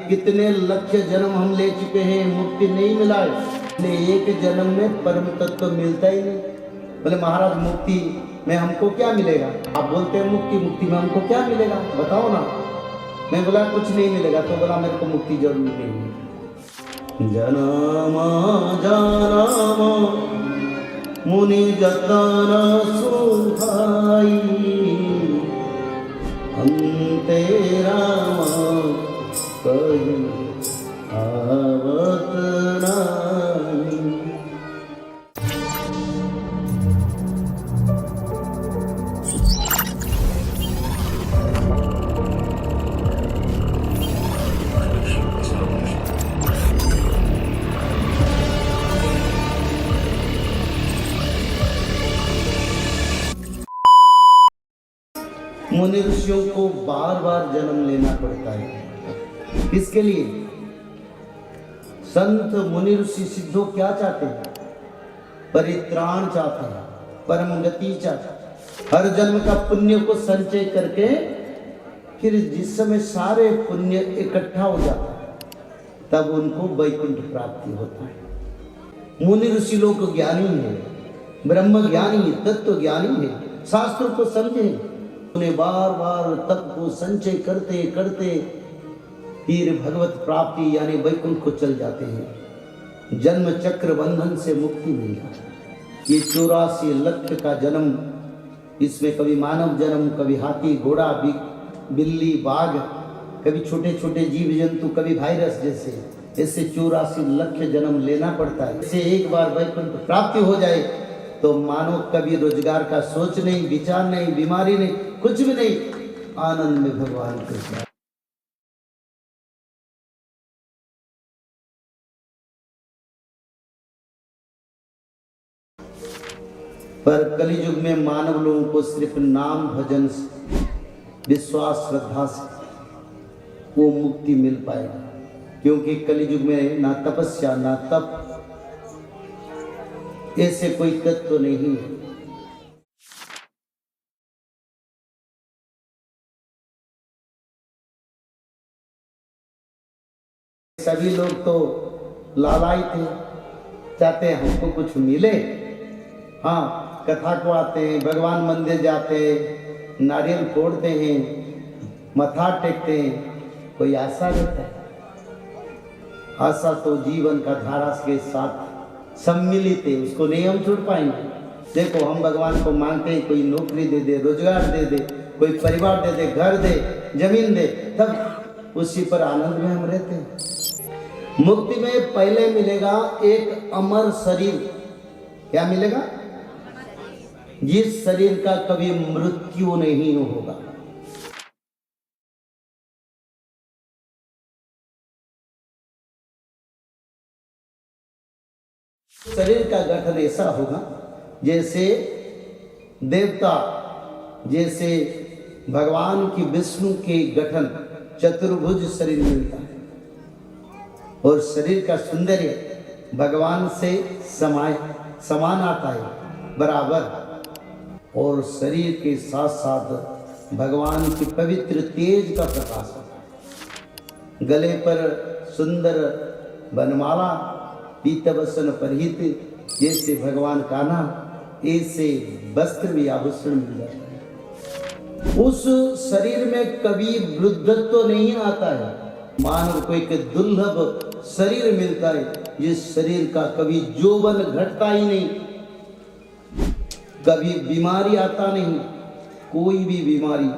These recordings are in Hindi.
कितने लक्ष जन्म हम ले चुके हैं, मुक्ति नहीं मिला है। एक जन्म में परम तत्व मिलता ही नहीं। बोले महाराज मुक्ति में हमको क्या मिलेगा? आप बोलते हैं मुक्ति, मुक्ति में हमको क्या मिलेगा बताओ ना। मैं बोला कुछ नहीं मिलेगा। तो बोला मेरे को मुक्ति जरूर नहीं। जनमा जनमा मुनि जतना सुहाई, अंते राम कहीं आवत नाही। मुनि ऋषियों को बार बार जन्म लेना पड़ता है। किसके लिए? संत मुनि ऋषि सिद्धों क्या चाहते हैं? परित्राण चाहते हैं, परम गति चाहते हैं। हर जन्म का पुण्य को संचय करके फिर जिस समय सारे पुण्य इकट्ठा हो जाता है तब उनको वैकुंठ प्राप्ति होता है। मुनि ऋषि लोग ज्ञानी है, ब्रह्म ज्ञानी, तत्व ज्ञानी है, शास्त्र को समझे। उन्हें बार बार तप को संचय करते करते फिर भगवत प्राप्ति यानी वैकुंठ को चल जाते हैं। जन्म चक्र बंधन से मुक्ति मिल जाती है। ये 84 लक्ष का जन्म, इसमें कभी मानव जन्म, कभी हाथी घोड़ा बिल्ली बाघ, कभी छोटे छोटे जीव जंतु, कभी वायरस जैसे, ऐसे 84 लक्ष जन्म लेना पड़ता है। इससे एक बार वैकुंठ प्राप्ति हो जाए तो मानो कभी रोजगार का सोच नहीं, विचार नहीं, बीमारी नहीं, कुछ भी नहीं, आनंद में भगवान के साथ। पर कलियुग में मानव लोगों को सिर्फ नाम भजन से, विश्वास श्रद्धा से वो मुक्ति मिल पाएगा। क्योंकि कलियुग में ना तपस्या ना तप ऐसे कोई तत्व नहीं है। सभी लोग तो लालायित थे, चाहते हैं हमको कुछ मिले। हाँ, कथा को आते हैं, भगवान मंदिर जाते हैं, नारियल फोड़ते हैं, मथा टेकते हैं, कोई आशा रहता है। आशा तो जीवन का धारा के साथ सम्मिलित है, उसको नहीं हम छोड़ पाएंगे। देखो हम भगवान को मांगते हैं कोई नौकरी दे दे, रोजगार दे दे, कोई परिवार दे दे, घर दे, जमीन दे, तब उसी पर आनंद में हम रहते हैं। मुक्ति में पहले मिलेगा एक अमर शरीर। क्या मिलेगा? जिस शरीर का कभी मृत्यु नहीं होगा। शरीर का गठन ऐसा होगा जैसे देवता, जैसे भगवान की विष्णु के गठन चतुर्भुज शरीर मिलता है। और शरीर का सौंदर्य भगवान से समान आता है, बराबर। और शरीर के साथ साथ भगवान की पवित्र तेज का प्रकाश होता है। गले पर सुंदर बनमाला, पीतवसन परिहित, जैसे भगवान कान्हा, ऐसे वस्त्र भी आभूषण मिल जाता है। उस शरीर में कभी वृद्धत्व नहीं आता है। मानव को एक दुर्लभ शरीर मिलता है जिस शरीर का कभी यौवन घटता ही नहीं, कभी बीमारी आता नहीं, कोई भी बीमारी,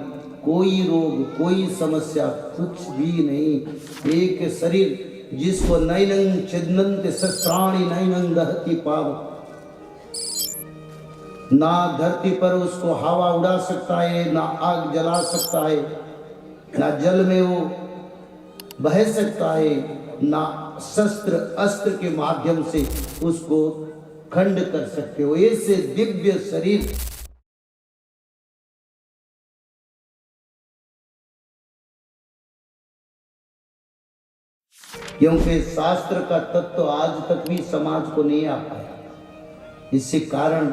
कोई रोग, कोई समस्या, कुछ भी नहीं। एक शरीर जिसको नैनं छिदन्ति शस्त्राणि नैनं दहति पाव। ना धरती पर उसको हवा उड़ा सकता है, ना आग जला सकता है, ना जल में वो बह सकता है, ना शस्त्र अस्त्र के माध्यम से उसको खंड कर सकते हो। ऐसे दिव्य शरीर क्योंकि शास्त्र का तत्व आज तक भी समाज को नहीं आ पाया। इसी कारण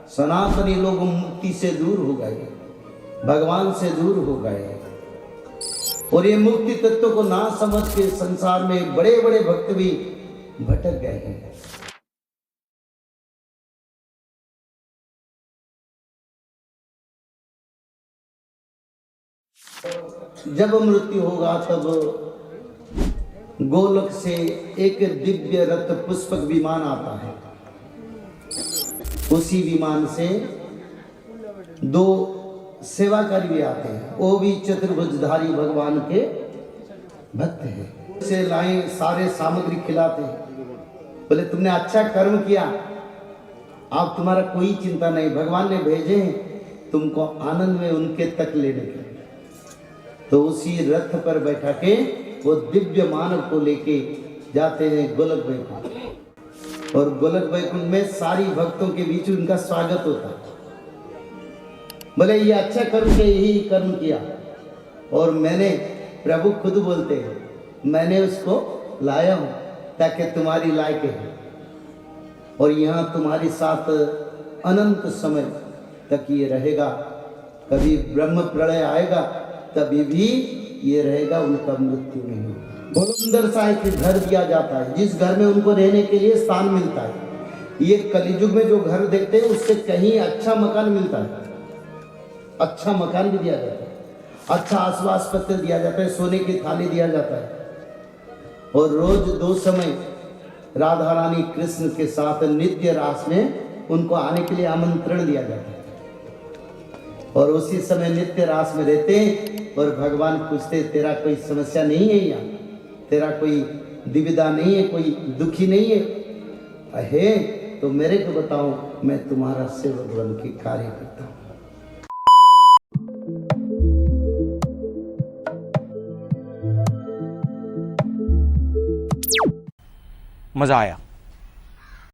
सनातनी लोग मुक्ति से दूर हो गए, भगवान से दूर हो गए। और ये मुक्ति तत्व को ना समझ के संसार में बड़े बड़े भक्त भी भटक गए हैं। जब मृत्यु होगा तब गोलोक से एक दिव्य रथ पुष्पक विमान आता है। उसी विमान से दो सेवाकारी भी आते हैं, वो भी चतुर्भुजधारी भगवान के भक्त हैं। से लाए सारे सामग्री खिलाते हैं, बोले तुमने अच्छा कर्म किया, अब तुम्हारा कोई चिंता नहीं, भगवान ने भेजे हैं तुमको आनंद में उनके तक लेने के। तो उसी रथ पर बैठा के वो दिव्य मानव को लेके जाते हैं गोलक वैकुंठ, और गोलक वैकुंठ में सारी भक्तों के बीच उनका स्वागत होता है। बोले ये अच्छा कर्म के यही कर्म किया, और मैंने, प्रभु खुद बोलते हैं, मैंने उसको लाया हूं ताकि तुम्हारी लायक है, और यहाँ तुम्हारे साथ अनंत समय तक ये रहेगा। कभी ब्रह्म प्रलय आएगा तभी भी ये रहेगा, उनका मृत्यु नहीं होगा। सुंदर सा एक घर दिया जाता है जिस घर में उनको रहने के लिए स्थान मिलता है। ये कलियुग में जो घर देखते हैं उससे कहीं अच्छा मकान मिलता है, अच्छा मकान भी दिया जाता है, अच्छा आसवास पत्र दिया जाता है, सोने की थाली दिया जाता है, और रोज 2 समय राधा रानी कृष्ण के साथ नित्य रास में उनको आने के लिए आमंत्रण दिया जाता है, और उसी समय नित्य रास में रहते हैं। और भगवान पूछते तेरा कोई समस्या नहीं है, यहाँ तेरा कोई दुविधा नहीं है, कोई दुखी नहीं है तो मेरे को बताओ, मैं तुम्हारा सेवक बन के कार्य करता हूँ। मजा आया।